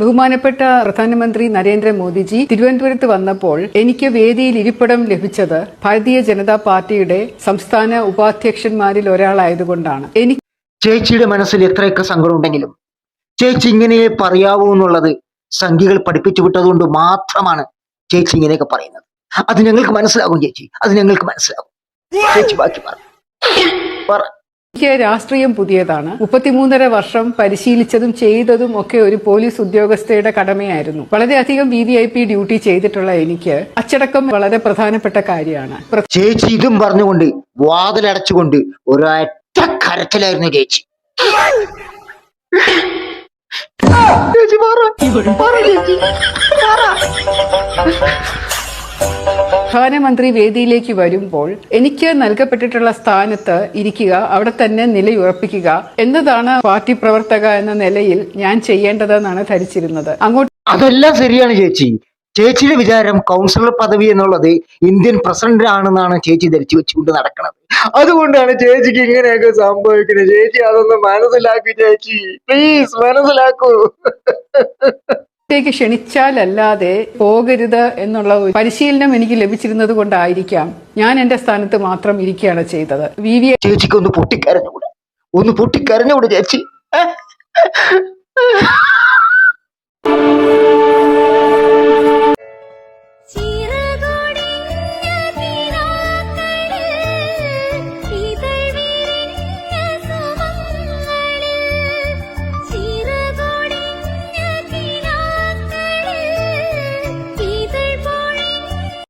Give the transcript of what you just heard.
ബഹുമാനപ്പെട്ട പ്രധാനമന്ത്രി നരേന്ദ്രമോദിജി തിരുവനന്തപുരത്ത് വന്നപ്പോൾ എനിക്ക് വേദിയിൽ ഇരിപ്പിടം ലഭിച്ചത് ഭാരതീയ ജനതാ പാർട്ടിയുടെ സംസ്ഥാന ഉപാധ്യക്ഷന്മാരിൽ ഒരാളായതുകൊണ്ടാണ്. ചേച്ചിയുടെ മനസ്സിൽ എത്രയൊക്കെ സങ്കടം ഉണ്ടെങ്കിലും ചേച്ചി ഇങ്ങനെ പറയാവൂ എന്നുള്ളത് സംഘികൾ പഠിപ്പിച്ചു വിട്ടതുകൊണ്ട് മാത്രമാണ് ചേച്ചി ഇങ്ങനെയൊക്കെ പറയുന്നത്. അത് ഞങ്ങൾക്ക് മനസ്സിലാകും ചേച്ചി, അത് ഞങ്ങൾക്ക് മനസ്സിലാകും. ചേച്ചി ബാക്കി പറ. എനിക്ക് രാഷ്ട്രീയം പുതിയതാണ്. 33.5 വർഷം പരിശീലിച്ചതും ചെയ്തതും ഒക്കെ ഒരു പോലീസ് ഉദ്യോഗസ്ഥയുടെ കടമയായിരുന്നു. വളരെയധികം VVIP ഡ്യൂട്ടി ചെയ്തിട്ടുള്ള എനിക്ക് അച്ചടക്കം വളരെ പ്രധാനപ്പെട്ട കാര്യമാണ്. ചേച്ചി ഇതും പറഞ്ഞുകൊണ്ട് വാതിലടച്ചുകൊണ്ട് ഒരൊറ്റ കരച്ചിലായിരുന്നു ചേച്ചി. പ്രധാനമന്ത്രി വേദിയിലേക്ക് വരുമ്പോൾ എനിക്ക് നൽകപ്പെട്ടിട്ടുള്ള സ്ഥാനത്ത് ഇരിക്കുക, അവിടെ തന്നെ നിലയുറപ്പിക്കുക എന്നതാണ് പാർട്ടി പ്രവർത്തക എന്ന നിലയിൽ ഞാൻ ചെയ്യേണ്ടതെന്നാണ് ധരിച്ചിരുന്നത്. അതെല്ലാം ശരിയാണ് ചേച്ചി. ചേച്ചിയുടെ വിചാരം കൗൺസിലർ പദവി എന്നുള്ളത് ഇന്ത്യൻ പ്രസിഡന്റ് ആണെന്നാണ് ചേച്ചി ധരിച്ചു വെച്ചുകൊണ്ട് നടക്കുന്നത്. അതുകൊണ്ടാണ് ചേച്ചിക്ക് ഇങ്ങനെയൊക്കെ സംഭവിക്കുന്നത്. ചേച്ചി അതൊന്ന് മനസ്സിലാക്കൂ ചേച്ചി, പ്ലീസ് മനസ്സിലാക്കൂ. ക്ക് ക്ഷണിച്ചാലല്ലാതെ പോകരുത് എന്നുള്ള ഒരു പരിശീലനം എനിക്ക് ലഭിച്ചിരുന്നത് കൊണ്ടായിരിക്കാം ഞാൻ എന്റെ സ്ഥാനത്ത് മാത്രം ഇരിക്കുകയാണ് ചെയ്തത്. ചേച്ചിക്ക് ഒന്ന് പൊട്ടിക്കരഞ്ഞുകൂടെ ചേച്ചി?